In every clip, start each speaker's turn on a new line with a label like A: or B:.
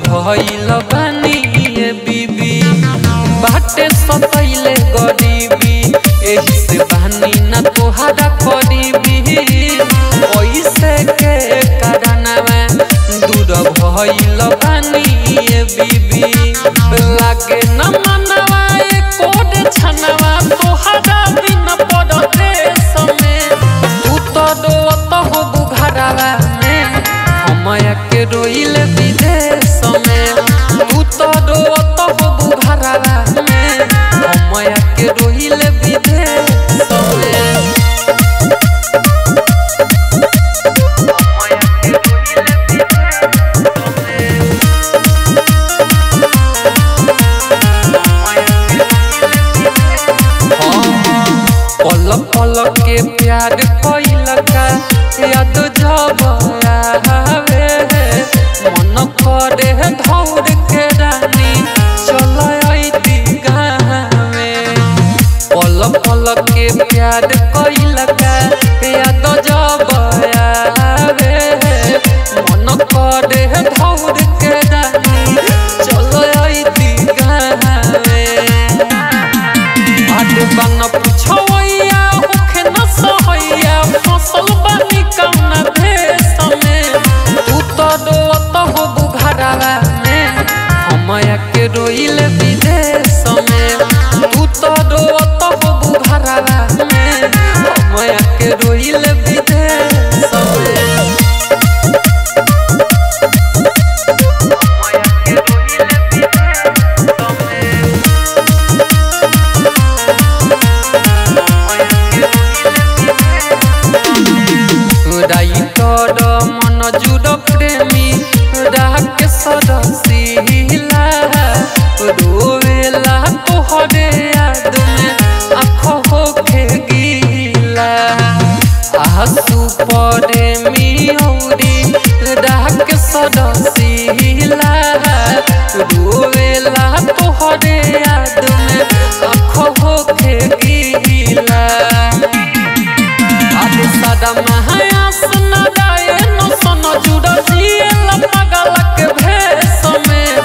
A: भइल बानी ये बीबी बाटे सतैले गरीबी एही से बानी ना तोहरा करीबी ऐसे के कारणावा दूर भइल बानी ये बीबी लागे न मनवा कोड छनवा तोहरा बिन पड़ते समय तू तो रोत हो बुघरावा में हमया के रोइल विदेश में तू तो रोत हो बुघरावा में हमया के रोइल विदेश में। पल पल के प्यार कइल का याद जब आवे मन करे धौर के रानी चल आईती गावे पल पल के प्यार कइल का याद जब आवे मन करे धौर के रानी चल आईती गावे आज बन पुछवैया होखे न सहैया फसल बानी कौना देश में तू तो रोत हो बुघरावा में हमया के रोइल विदेश में तू तो रोत हो बुघरावा में हमया के रोइल विदेश में। राइटर मनजुर प्रेमी राके सदसीला रोवेला तोहरे याद में आँख होके गीला आंसू प्रेमी औरी राके सदसीला रोवेला तोहरे याद में आँख होके गीला आज सदा महाया सुना जाए न सुनो जुड़ा जियल पागल के भेष में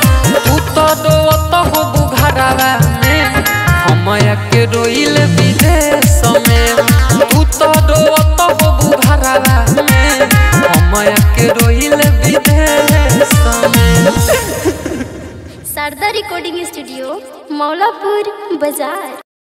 A: तू तो रोत हो बुघरावा में हमया के रोइल विदेश में तू तो रोत हो बुघरावा में हमया के रोइल विदेश में।
B: शारदा रिकॉर्डिंग स्टूडियो मौलापुर बाजार।